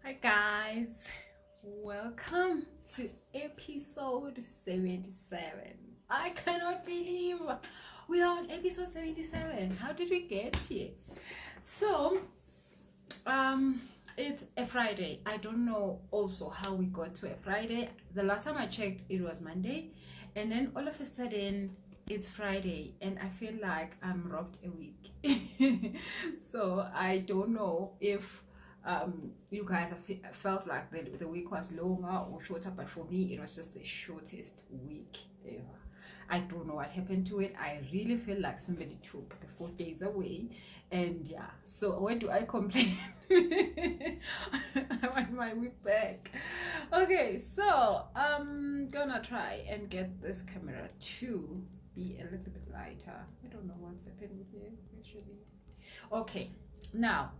Hi guys, welcome to episode 77. I cannot believe we are on episode 77. How did we get here? So, it's a Friday. I don't know also how we got to a Friday. The last time I checked, it was Monday, and then all of a sudden it's Friday, and I feel like I'm robbed a week. So I don't know if you guys have felt like the week was longer or shorter, but for me it was just the shortest week ever. I don't know what happened to it. I really feel like somebody took the 4 days away, and yeah, so where do I complain? I want my week back. Okay, so I'm gonna try and get this camera to be a little bit lighter. I don't know what's happening here actually. Okay, now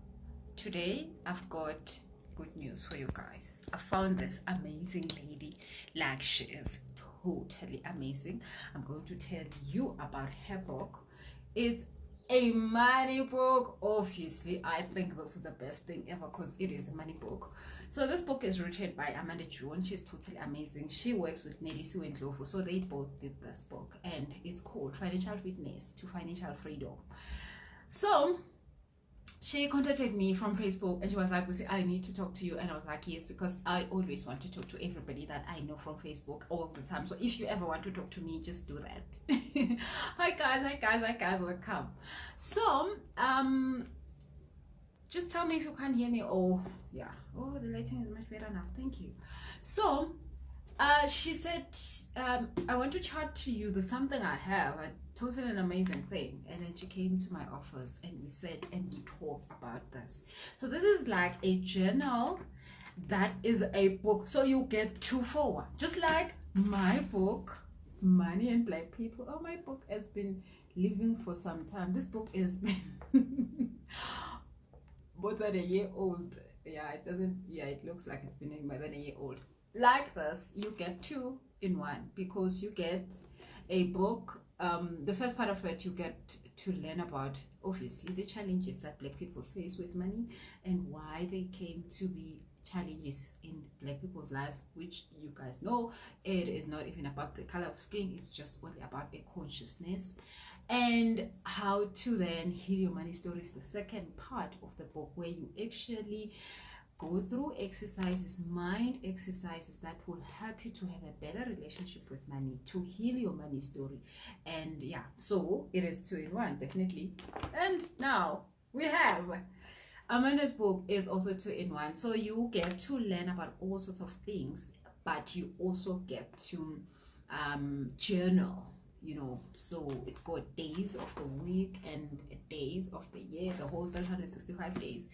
today I've got good news for you guys. I found this amazing lady. Like, she is totally amazing. I'm going to tell you about her book. It's a money book. Obviously, I think this is the best thing ever because it is a money book. So this book is written by Amanda June. She's totally amazing. She works with Nelly Sue and Lofu. So they both did this book, and it's called Financial Fitness to Financial Freedom. So she contacted me from Facebook and she was like, Busi, I need to talk to you. And I was like, yes, because I always want to talk to everybody that I know from Facebook all the time. So if you ever want to talk to me, just do that. Hi guys, welcome. So just tell me if you can't hear me. Oh yeah, oh, the lighting is much better now, thank you. So she said, I want to chat to you. There's something I have, a totally an amazing thing. And then she came to my office and we said, and we talked about this. So this is like a journal that is a book. So you get 2 for 1. Just like my book, Money and Black People. Oh, my book has been living for some time. This book is more than a year old. Yeah, it looks like it's been more than a year old. Like this, you get 2 in 1 because you get a book. The first part of it, you get to learn about obviously the challenges that Black people face with money and why they came to be challenges in Black people's lives, which you guys know it is not even about the color of skin, it's just only about a consciousness, and how to then heal your money stories. The second part of the book, where you actually go through exercises, mind exercises that will help you to have a better relationship with money, to heal your money story. And yeah, so it is 2 in 1, definitely. And now we have Amanda's book is also 2 in 1. So you get to learn about all sorts of things, but you also get to journal, you know. So it's got days of the week and days of the year, the whole 365 days.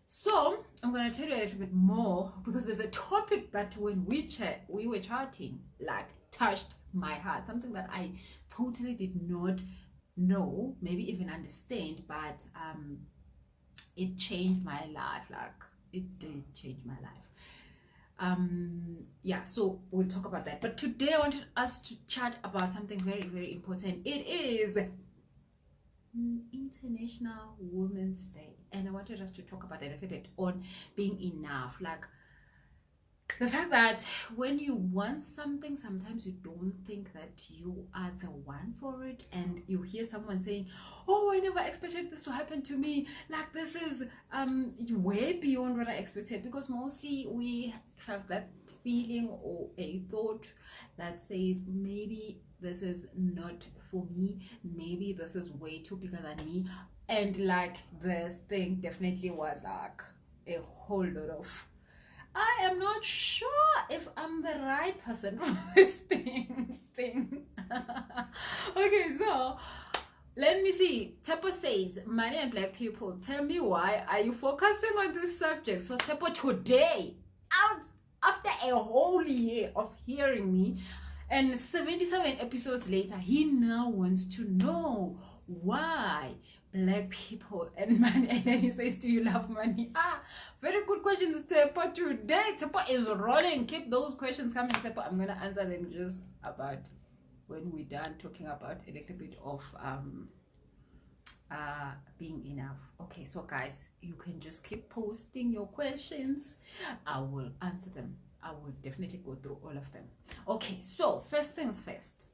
So I'm going to tell you a little bit more because there's a topic that when we were chatting, like, touched my heart, something that I totally did not know, maybe even understand, but it changed my life. Like, it did change my life. Yeah, so we'll talk about that, but today I wanted us to chat about something very, very important. It is International Women's Day, and I wanted us to talk about it a little bit on being enough. Like, the fact that when you want something, sometimes you don't think that you are the one for it, and you hear someone saying, oh, I never expected this to happen to me, like, this is way beyond what I expected. Because mostly we have that feeling or a thought that says, maybe this is not for me, maybe this is way too bigger than me. And like, this thing definitely was like a whole lot of, I am not sure if I'm the right person for this thing. Okay, so let me see. Tepo says, money and Black people, tell me, why are you focusing on this subject? So Tepo, today, after a whole year of hearing me, and 77 episodes later, he now wants to know why Black people and money. And then he says, do you love money? Very good questions, Tepo. Today Tepo is rolling. Keep those questions coming, Tepo. I'm gonna answer them just about when we're done talking about a little bit of being enough. Okay, so guys, you can just keep posting your questions. I will answer them. I will definitely go through all of them. Okay, so first things first,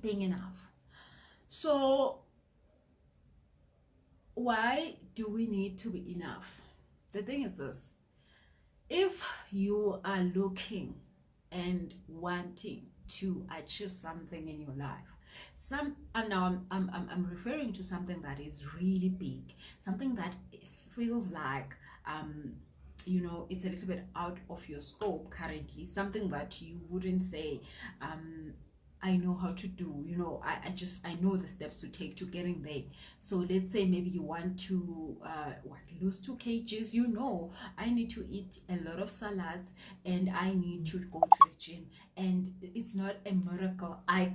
being enough. So why do we need to be enough? The thing is this: if you are looking and wanting to achieve something in your life, and now I'm referring to something that is really big, something that feels like you know, it's a little bit out of your scope currently, something that you wouldn't say I know how to do, you know, I know the steps to take to getting there. So let's say maybe you want to lose 2 kgs. You know, I need to eat a lot of salads and I need to go to the gym, and it's not a miracle. I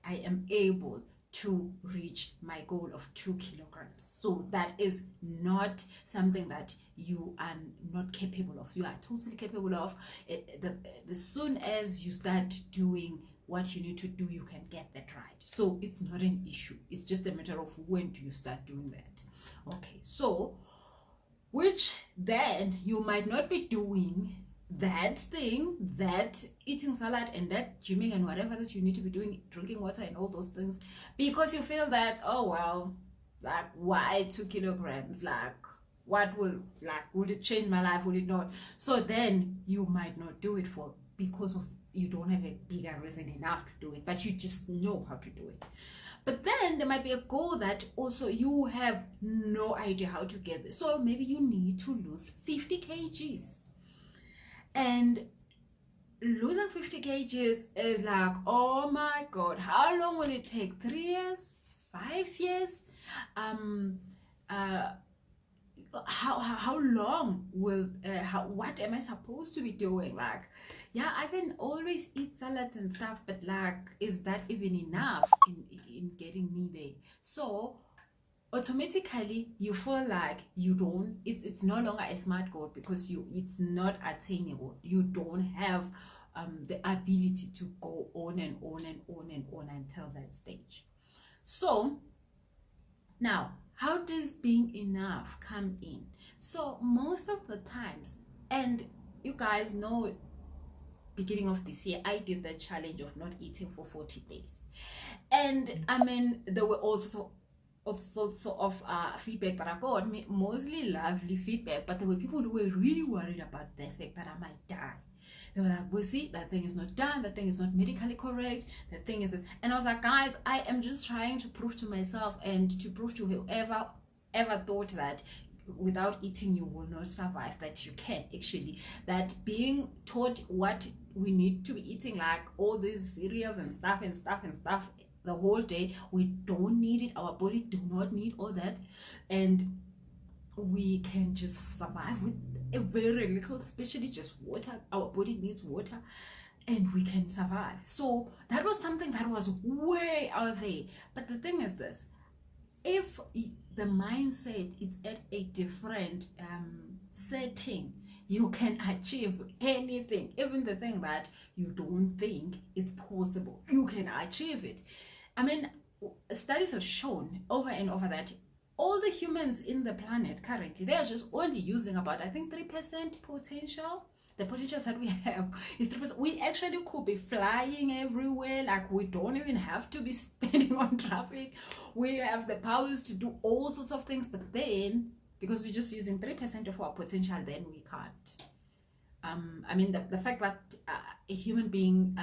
am able to reach my goal of 2 kilograms. So that is not something that you are not capable of. You are totally capable of it. The soon as you start doing what you need to do, you can get that right. So it's not an issue. It's just a matter of when do you start doing that. Okay, so which then you might not be doing that thing, that eating salad and that gymming and whatever that you need to be doing, drinking water and all those things, because you feel that, oh well, like, why 2 kilograms? Like, what will, like, would it change my life? Will it not? So then you might not do it because of you don't have a bigger reason enough to do it, but you just know how to do it. But then there might be a goal that also you have no idea how to get there. So maybe you need to lose 50 kgs. And losing 50 kgs is like, oh my God, how long will it take? 3 years? 5 years? How long will what am I supposed to be doing? Like, yeah, I can always eat salads and stuff, but like, is that even enough in getting me there? So automatically you feel like you don't, it's no longer a smart goal because it's not attainable. You don't have the ability to go on and on and on and on until that stage. So now, how does being enough come in? So most of the times, and you guys know, beginning of this year, I did the challenge of not eating for 40 days. And I mean, there were also sorts of feedback that I got, mostly lovely feedback, but there were people who were really worried about the fact that I might die. They were like, Busi, that thing is not done, that thing is not medically correct, that thing is this. And I was like, guys, I am just trying to prove to myself and to prove to whoever ever thought that without eating you will not survive, that you can actually, that being taught what we need to be eating, like all these cereals and stuff the whole day, we don't need it. Our body do not need all that, and we can just survive with a very little, especially just water. Our body needs water and we can survive. So that was something that was way out there. But the thing is this: if the mindset is at a different setting, you can achieve anything, even the thing that you don't think it's possible, you can achieve it. I mean, studies have shown over and over that all the humans in the planet currently, they are just only using about, I think, 3% potential. The potential that we have is 3%. We actually could be flying everywhere. Like, we don't even have to be standing on traffic. We have the powers to do all sorts of things, but then because we're just using 3% of our potential, then we can't. I mean, the fact that a human being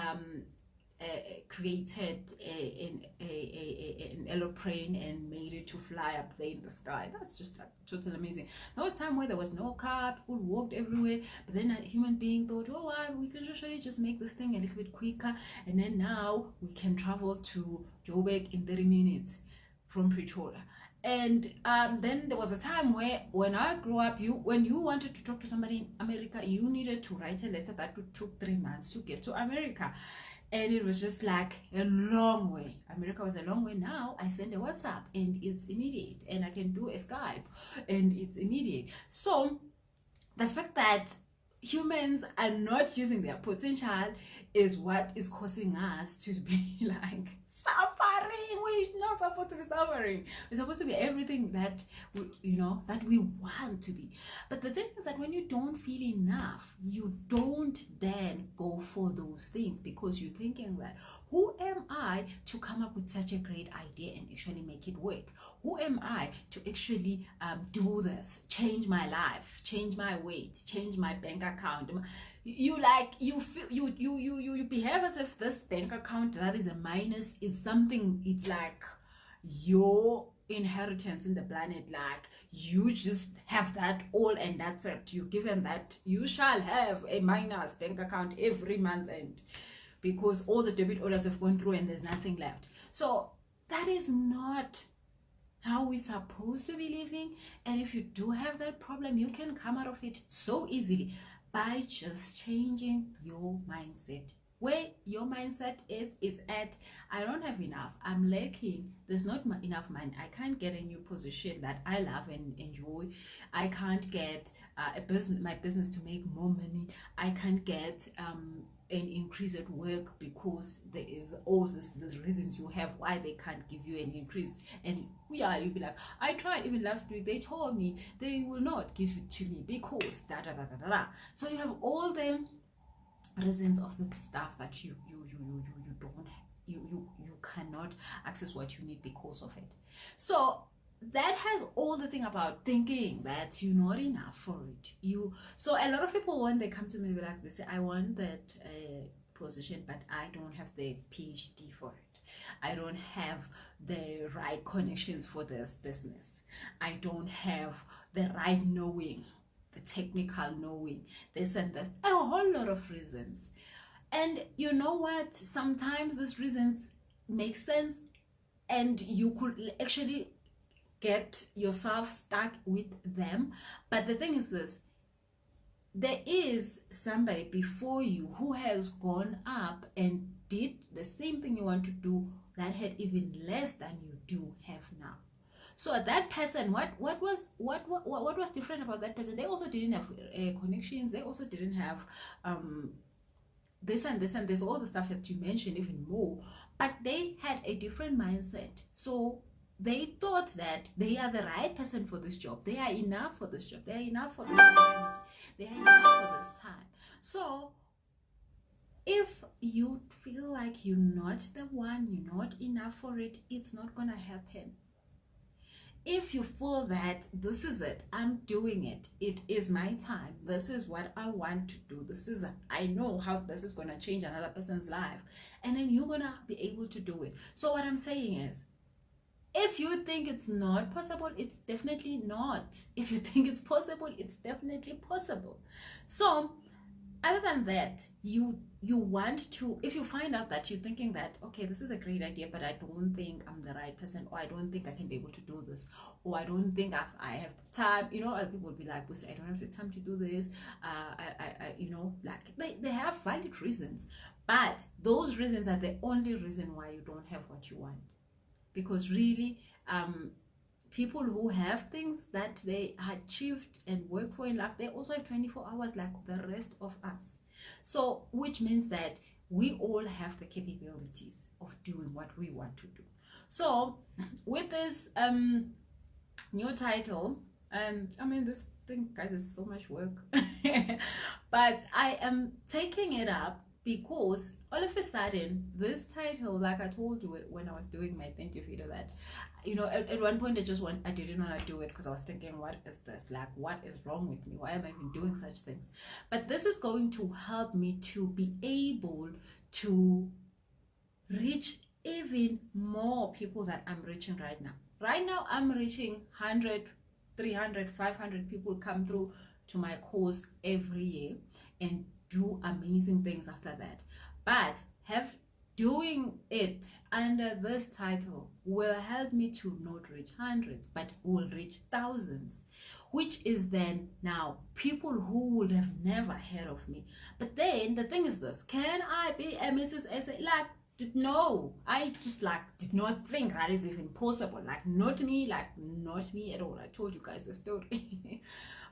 created an aeroplane and made it to fly up there in the sky, that's just totally amazing. There was a time where there was no car, people walked everywhere, but then a human being thought, oh well, we can usually just make this thing a little bit quicker, and then now we can travel to Joburg in 30 minutes from Pretoria. And then there was a time where, when I grew up, when you wanted to talk to somebody in America, you needed to write a letter that took 3 months to get to America. And it was just like a long way. America was a long way. Now I send a WhatsApp and it's immediate, and I can do a Skype and it's immediate. So the fact that humans are not using their potential is what is causing us to be like suffering. We're not supposed to be suffering. We're supposed to be everything that that we want to be. But the thing is that when you don't feel enough, you don't then go for those things, because you're thinking that, who am I to come up with such a great idea and actually make it work? Who am I to actually do this, change my life, change my weight, change my bank account? You behave as if this bank account that is a minus is something. It's like your inheritance in the planet, like you just have that all and that's it. You're given that you shall have a minus bank account every month, and because all the debit orders have gone through and there's nothing left. So that is not how we're supposed to be living. And if you do have that problem, you can come out of it so easily by just changing your mindset. Where your mindset is at, I don't have enough, I'm lacking, there's not enough money, I can't get a new position that I love and enjoy, I can't get my business to make more money, I can't get an increase at work because there is all these reasons you have why they can't give you an increase. And you'll be like, I tried, even last week they told me they will not give it to me because da da da da da. So you have all the reasons of the stuff that you don't, you cannot access what you need because of it. So that has all the thing about thinking that you're not enough for it. So a lot of people, when they come to me, like, they say, I want that position, but I don't have the PhD for it, I don't have the right connections for this business, I don't have the right knowing, the technical knowing, this and this, a whole lot of reasons. And you know what, sometimes these reasons make sense and you could actually get yourself stuck with them. But the thing is this, there is somebody before you who has gone up and did the same thing you want to do that had even less than you do have now. So that person, what was different about that person? They also didn't have connections. They also didn't have this and this and this, all the stuff that you mentioned, even more. But they had a different mindset. So they thought that they are the right person for this job. They are enough for this job. They are enough for this opportunity. They are enough for this time. So if you feel like you're not the one, you're not enough for it, it's not gonna happen. If you feel that this is it, I'm doing it, it is my time, this is what I want to do, I know how this is going to change another person's life, and then you're going to be able to do it. So what I'm saying is, if you think it's not possible, it's definitely not. If you think it's possible, it's definitely possible. So other than that, you want to, if you find out that you're thinking that, okay, this is a great idea, but I don't think I'm the right person, or I don't think I can be able to do this, or I don't think I have the time, other people will be like, Busi, I don't have the time to do this, like they have valid reasons, but those reasons are the only reason why you don't have what you want. Because really, people who have things that they achieved and work for in life, they also have 24 hours like the rest of us. So which means that we all have the capabilities of doing what we want to do. So with this new title, this thing, guys, is so much work, but I am taking it up because all of a sudden this title, like I told you when I was doing my thank you video, that at one point I didn't want to do it because I was thinking, what is this, like, what is wrong with me, why am I even doing such things? But this is going to help me to be able to reach even more people that I'm reaching right now. I'm reaching 100, 300, 500 people come through to my course every year and do amazing things after that. But doing it under this title will help me to not reach hundreds, but will reach thousands, which is then now people who would have never heard of me. But then the thing is this, can I be a Mrs. SA? No, I just did not think that is even possible. Not me at all. I told you guys the story.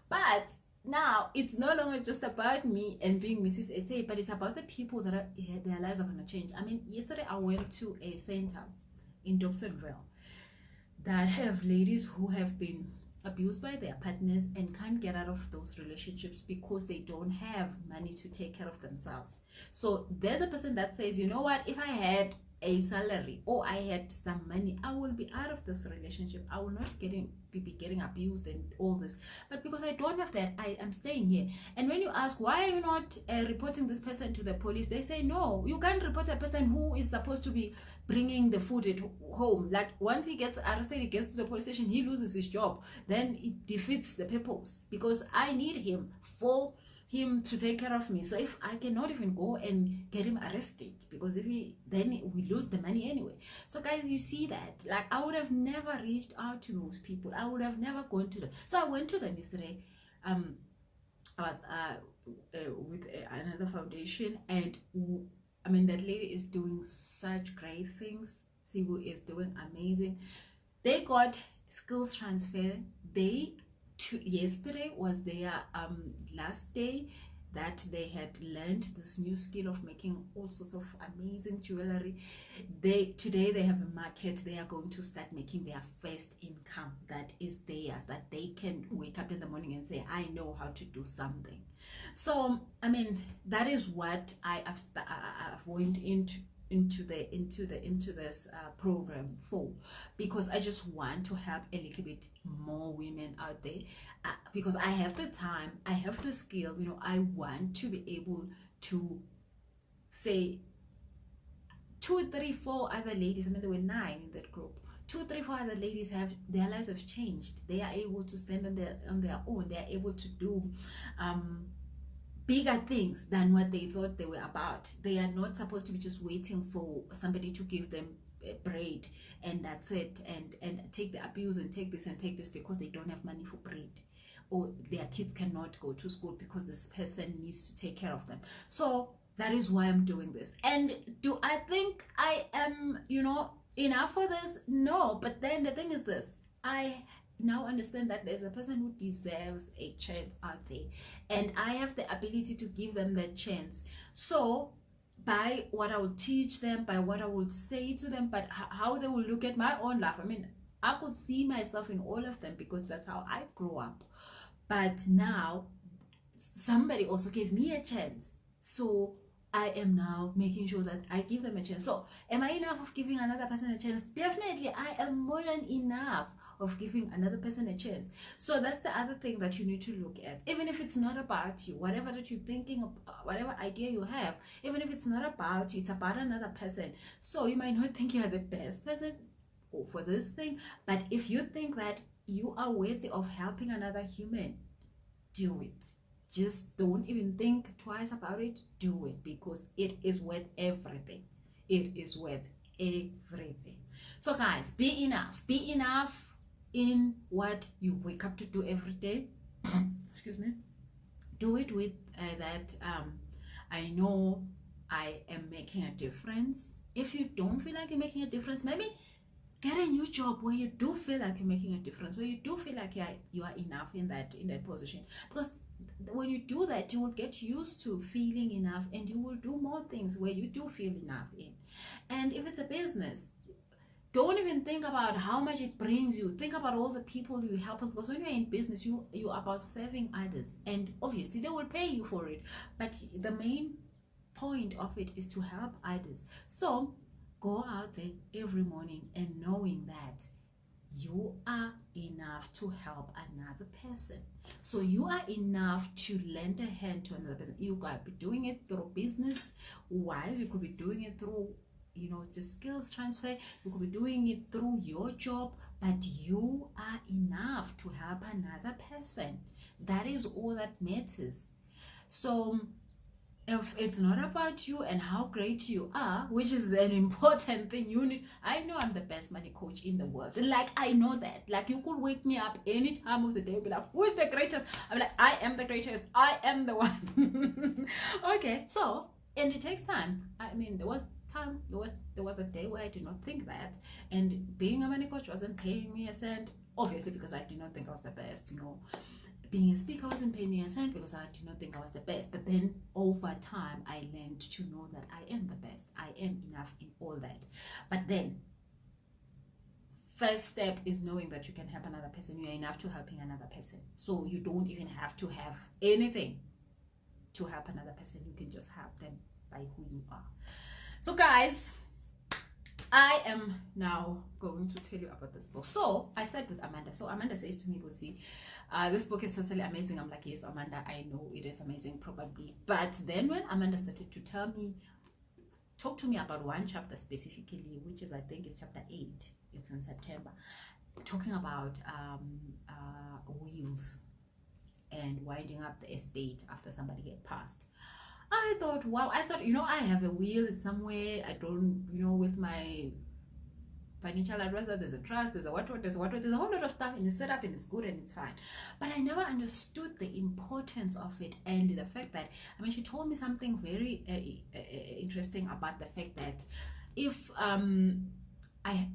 But now it's no longer just about me and being Mrs. SA, but it's about the people that their lives are going to change. I mean, yesterday I went to a center in Dobsonville that have ladies who have been abused by their partners and can't get out of those relationships because they don't have money to take care of themselves. So there's a person that says, you know what, if I had a salary or I had some money, I will be out of this relationship. I will not be getting abused and all this. But because I don't have that, I am staying here. And when you ask, why are you not reporting this person to the police? They say, no, you can't report a person who is supposed to be bringing the food at home. Like once he gets arrested, he gets to the police station, he loses his job. Then it defeats the purpose because I need him for him to take care of me. So if I cannot even go and get him arrested, because then we lose the money anyway. So guys, you see that, like, I would have never reached out to those people. I would have never gone to them. So I went to them yesterday. I was with another foundation, and I mean, that lady is doing such great things. Sibu is doing amazing. They got skills transfer. Yesterday was their last day that they had learned this new skill of making all sorts of amazing jewelry. Today they have a market. They are going to start making their first income that is theirs, that they can wake up in the morning and say, I know how to do something. So I mean, that is what I've went into this program for, because I just want to help a little bit more women out there, because I have the time, I have the skill, you know. I want to be able to say 2, 3, 4 other ladies, I mean there were 9 in that group, 2, 3, 4 other ladies have their lives have changed. They are able to stand on their own. They are able to do bigger things than what they thought they were about. They are not supposed to be just waiting for somebody to give them bread and that's it, and take the abuse and take this because they don't have money for bread, or their kids cannot go to school because this person needs to take care of them. So that is why I'm doing this. And do I think I am, you know, enough for this? No. But then the thing is this, I now understand that there's a person who deserves a chance out there, and I have the ability to give them that chance. So by what I will teach them, by what I will say to them, but how they will look at my own life, I mean, I could see myself in all of them because that's how I grew up. But now somebody also gave me a chance, so I am now making sure that I give them a chance. So am I enough of giving another person a chance? Definitely, I am more than enough of giving another person a chance. So that's the other thing that you need to look at. Even if it's not about you, whatever that you're thinking of, whatever idea you have, even if it's not about you, it's about another person. So you might not think you are the best person for this thing, but if you think that you are worthy of helping another human, do it. Just don't even think twice about it. Do it, because it is worth everything. It is worth everything. So guys, be enough. Be enough in what you wake up to do every day. Excuse me. Do it with that I know I am making a difference. If you don't feel like you're making a difference, maybe get a new job where you do feel like you're making a difference, where you do feel like you are enough in that position. Because when you do that, you will get used to feeling enough, and you will do more things where you do feel enough in. And if it's a business, don't even think about how much it brings you. Think about all the people you help, because when you're in business, you are about serving others, and obviously they will pay you for it, but the main point of it is to help others. So go out there every morning and knowing that you are enough to help another person. So you are enough to lend a hand to another person. You could be doing it through business wise, you could be doing it through, you know, just skills transfer, you could be doing it through your job, but you are enough to help another person. That is all that matters. So if it's not about you and how great you are, which is an important thing, you need. I know I'm the best money coach in the world. Like, I know that. Like, you could wake me up any time of the day and be like, who is the greatest? I'm like, I am the greatest. I am the one. Okay, so, and it takes time. I mean, there was a day where I did not think that, and being a money coach wasn't paying me a cent, obviously, because I did not think I was the best, you know. being a speaker wasn't paying me a cent because I did not think I was the best. But then over time, I learned to know that I am the best. I am enough in all that. But then, first step is knowing that you can help another person. You are enough to helping another person. So you don't even have to have anything to help another person. You can just help them by who you are. So guys, I am now going to tell you about this book. So I said with Amanda. So Amanda says to me, Busi, this book is totally amazing. I'm like, yes, Amanda, I know it is amazing, probably. But then when Amanda started to talk to me about one chapter specifically, which is, I think, is chapter 8. It's in September, talking about wills and winding up the estate after somebody had passed. I thought, wow, I have a will, it's somewhere, I don't, with my financial advisor, there's a trust, there's a what, there's a whole lot of stuff, and it's set up and it's good and it's fine. But I never understood the importance of it, and the fact that, she told me something very interesting about the fact that if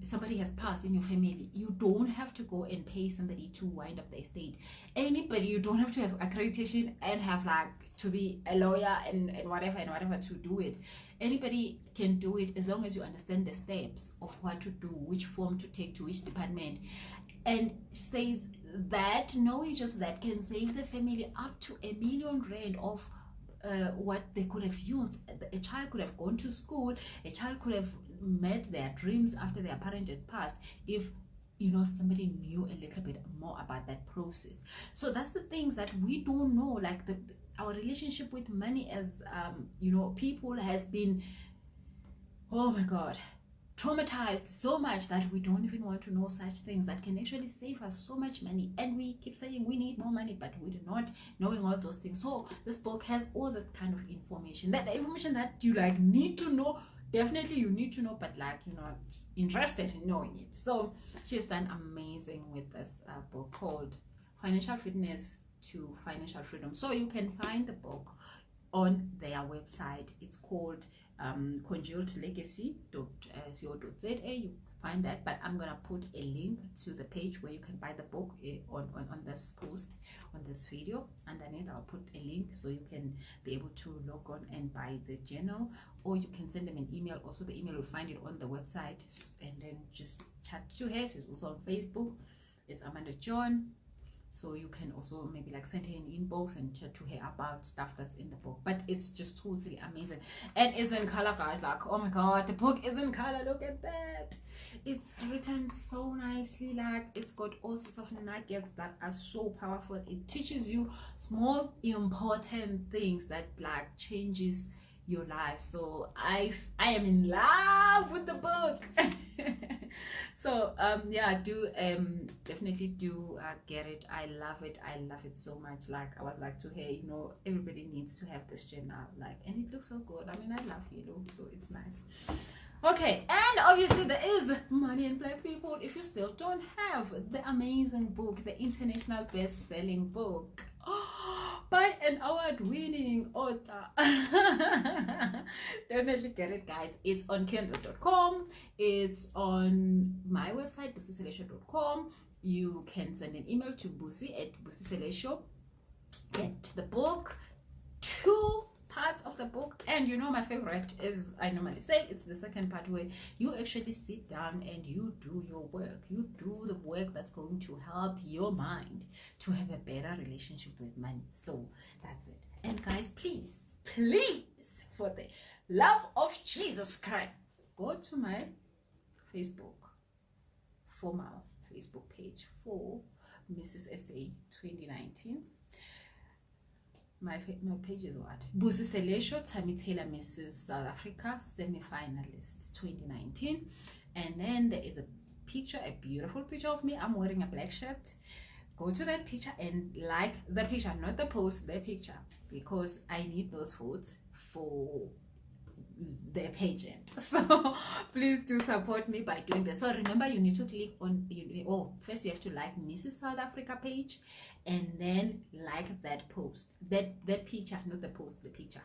somebody has passed in your family, you don't have to go and pay somebody to wind up the estate. Anybody, you don't have to have accreditation and have to be a lawyer and whatever to do it. Anybody can do it as long as you understand the steps of what to do, which form to take to which department. And says that knowing just that can save the family up to R1 million of what they could have used. A child could have gone to school, a child could have met their dreams after their parent had passed if somebody knew a little bit more about that process. So that's the things that we don't know, like our relationship with money as people has been, oh my god, traumatized so much that we don't even want to know such things that can actually save us so much money. And we keep saying we need more money, but we do not knowing all those things. So this book has all that kind of information, that the information that you need to know. Definitely you need to know, but you're not interested in knowing it. So she's done amazing with this book called Financial Fitness to Financial Freedom. So you can find the book on their website. It's called congealedlegacy.co.za. You find that, but I'm gonna put a link to the page where you can buy the book on this post, on this video. Underneath I'll put a link so you can be able to log on and buy the journal, or you can send them an email. Also the email will find it on the website, and then just chat to her. She's also on Facebook. It's Amanda John. So you can also maybe send her an inbox and chat to her about stuff that's in the book. But it's just totally amazing. And it's in color, guys. Oh my god, the book is in color. Look at that. It's written so nicely. It's got all sorts of nuggets that are so powerful. It teaches you small important things that changes your life. So I am in love with the book. So definitely do get it. I love it so much. I was to hey, everybody needs to have this journal, and it looks so good. I love yellow, so it's nice. Okay, and obviously there is money in Black people. If you still don't have the amazing book, the international best-selling book by an award-winning author, definitely get it, guys. It's on kindle.com. It's on my website, busiselesho.com. You can send an email to Busi at Busi Selesho. Get the book, 2 parts of the book, and my favorite is, I normally say, it's the second part where you actually sit down and you do your work. You do the work that's going to help your mind to have a better relationship with money. So that's it. And guys, please, for the love of Jesus Christ, go to my formal Facebook page for Mrs. SA 2019. My page is what? Busi Selesho, Tammy Taylor, Mrs. South Africa, semi-finalist 2019. And then there is a picture, a beautiful picture of me. I'm wearing a black shirt. Go to that picture and like the picture, not the post, the picture, because I need those votes for the pageant. So please do support me by doing that. So remember, you need to click on first you have to like Mrs. South Africa page, and then like that post, that picture, not the post, the picture.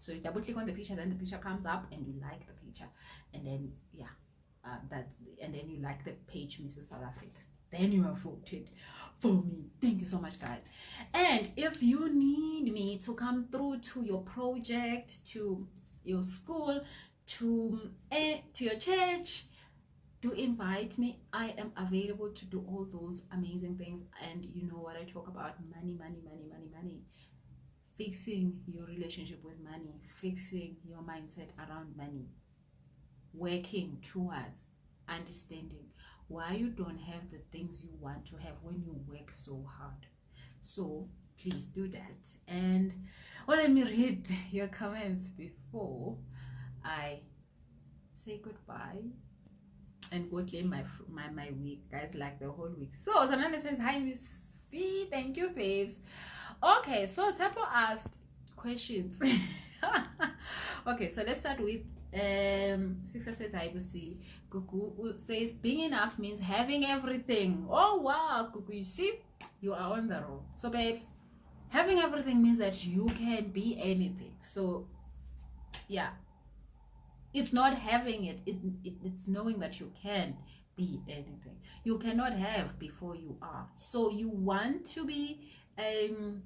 So you double click on the picture, then the picture comes up and you like the picture, and then and then you like the page Mrs. South Africa. then you have voted for me. Thank you so much, guys. And if you need me to come through to your project, to your school, to your church, do invite me. I am available to do all those amazing things. And you know what I talk about: money, money, money, money, money. Fixing your relationship with money, fixing your mindset around money, working towards understanding why you don't have the things you want to have when you work so hard. So please do that. And let me read your comments before I say goodbye and go claim my week, guys, like the whole week. So Sananda says, hi Miss B, thank you babes. Okay, so Tapo asked questions. Okay, so let's start with Fixer says, hi Busi. Kuku says, being enough means having everything. Oh wow, Kuku, you see, you are on the road. So babes, having everything means that you can be anything. So yeah, it's not having it, it's knowing that you can be anything. You cannot have before you are. So you want to be an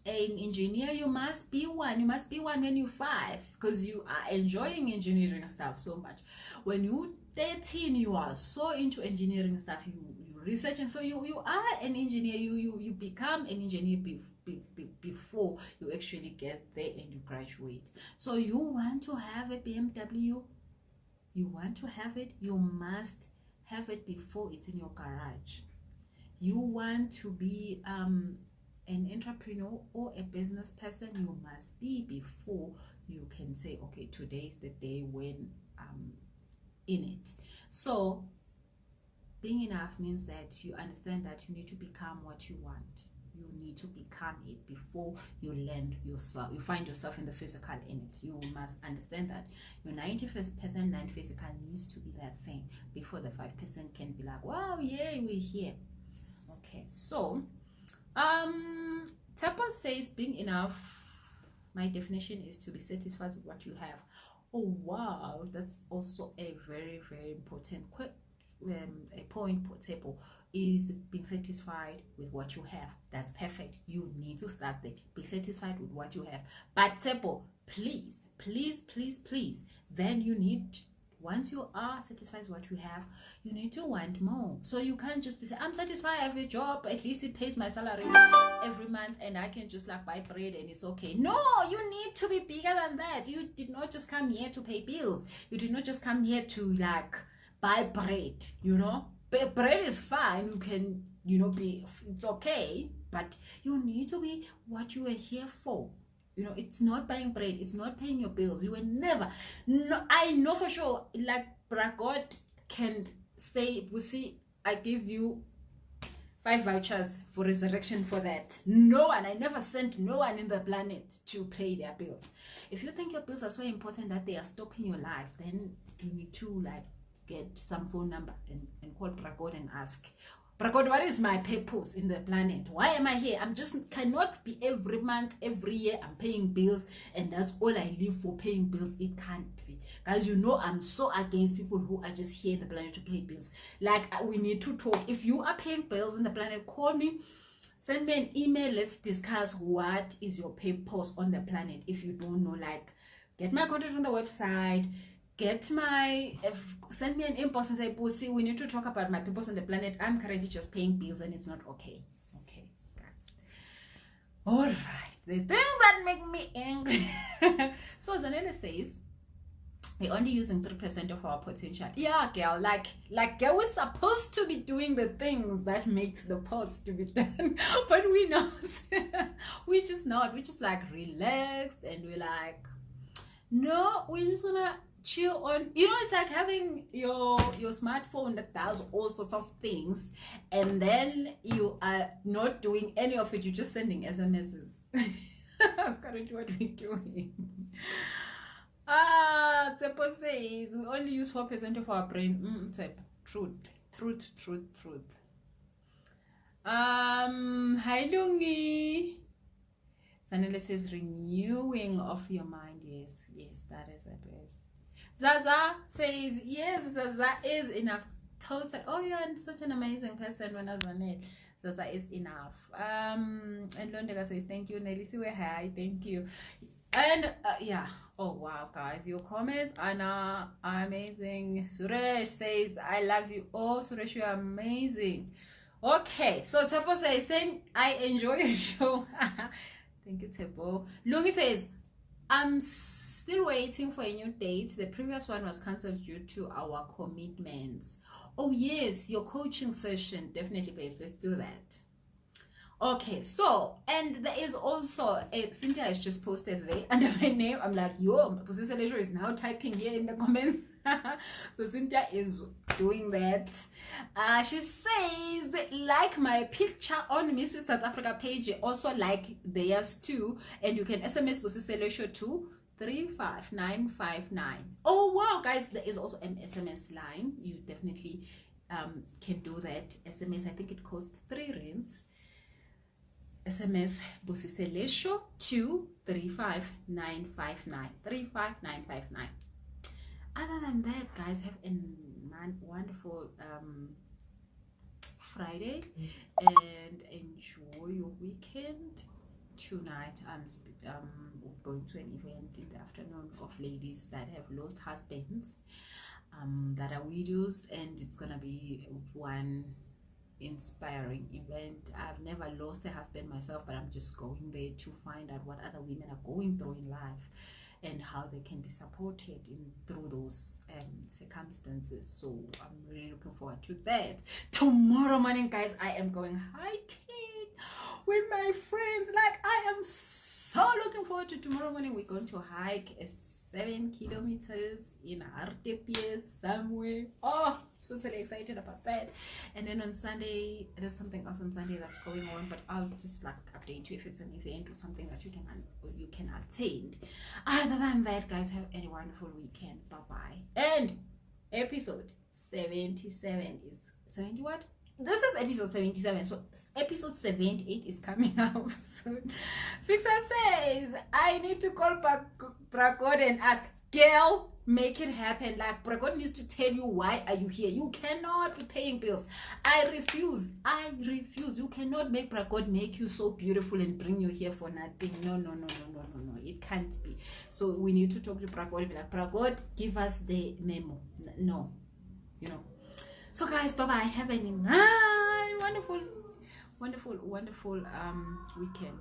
engineer, you must be one. You must be one when you're 5, because you are enjoying engineering stuff so much. When you're 13, you are so into engineering stuff, you research, and so you are an engineer. You become an engineer before you actually get there and you graduate. So you want to have a BMW, you want to have it, you must have it before it's in your garage. You want to be an entrepreneur or a business person, you must be before you can say, okay, today is the day when I'm in it. So being enough means that you understand that you need to become what you want. You need to become it before you land yourself. You find yourself in the physical in it. You must understand that your 90% non-physical needs to be that thing before the 5% can be like, wow, yeah, we're here. Okay, so Tapa says, being enough, my definition is to be satisfied with what you have. Oh wow, that's also a very, very important a point for Tepo, is being satisfied with what you have. That's perfect. You need to start there. Be satisfied with what you have. But Tepo, please, please, please, please, then you need, once you are satisfied with what you have, you need to want more. So you can't just be saying, I'm satisfied, I have a job, at least it pays my salary every month and I can just like buy bread and it's okay. No, you need to be bigger than that. You did not just come here to pay bills. You did not just come here to like buy bread, you know. Bread is fine, you can, you know, be, it's okay, but you need to be what you are here for. You know, it's not buying bread, it's not paying your bills. You will never, no, I know for sure, like God can say, Busi, I give you 5 vouchers for resurrection for that. No one, I never sent no one in the planet to pay their bills. If you think your bills are so important that they are stopping your life, then you need to like get some phone number and call Bragod and ask, Bragod, what is my purpose in the planet? Why am I here? I'm just cannot be every month, every year I'm paying bills and that's all I live for, paying bills. It can't be. Guys, you know I'm so against people who are just here in the planet to pay bills. Like, we need to talk. If you are paying bills in the planet, call me, send me an email, let's discuss what is your purpose on the planet. If you don't know, like, get my contact on the website, get my, send me an inbox and say, Busi, we need to talk about my purpose on the planet. I'm currently just paying bills and it's not okay. Okay, guys. All right, the things that make me angry. So Zanele says, we're only using 3% of our potential. Yeah, girl, like girl, we're supposed to be doing the things that makes the pots to be done, but we're not. We're just not. We're just like relaxed and we're like, no, we're just gonna chill on, you know, it's like having your smartphone that does all sorts of things and then you are not doing any of it, you're just sending SMSs. That's currently what we're doing. Tepo says we only use 4% of our brain. Truth. Hi Lungi. Sanele says renewing of your mind. Yes, that is it, babes. Zaza says, yes, Zaza is enough. told her, oh, you're such an amazing person when I was on it. So that is enough. And Londega says, thank you. Nelly, hi, thank you. And yeah, oh wow, guys, your comments are amazing. Suresh says, I love you. Oh, Suresh, you're amazing. Okay, so Tepo says, then I enjoy your show. Thank you, Tepo. Lungi says, I'm still waiting for a new date. The previous one was cancelled due to our commitments. Oh yes, your coaching session. Definitely, babes. Let's do that. Okay, so, and there is also Cynthia has just posted there under my name. I'm like, yo, Busi Selesho is now typing here in the comments. So Cynthia is doing that. She says, like my picture on Mrs. South Africa page, also like theirs too, and you can SMS Busi Selesho to 35959. Oh wow, guys, there is also an SMS line. You definitely can do that. SMS, I think it costs 3 rands. SMS Busi Selesho to 35959. 35959. Other than that, guys, have a wonderful Friday and enjoy your weekend. Tonight I'm going to an event in the afternoon of ladies that have lost husbands, that are widows, and it's gonna be one inspiring event. I've never lost a husband myself, but I'm just going there to find out what other women are going through in life and how they can be supported through those circumstances. So I'm really looking forward to that. Tomorrow morning, guys, I am going hiking with my friends. Like, I am so looking forward to tomorrow morning. We're going to hike 7 kilometers in Artepies somewhere. Oh, totally excited about that. And then on Sunday, there's something else on Sunday that's going on, but I'll just like update you if it's an event or something that you can attend. Other than that, guys, have a wonderful weekend. Bye bye. And episode 77 is 70 what? This is episode 77, so episode 78 is coming out soon. Fixer says, I need to call Bragod and ask, girl, make it happen. Like, Bragod needs to tell you, why are you here? You cannot be paying bills. I refuse. You cannot make Bragod make you so beautiful and bring you here for nothing. No. It can't be. So we need to talk to Bragod and be like, Bragod, give us the memo. No, you know. So guys, bye bye. Have a wonderful weekend.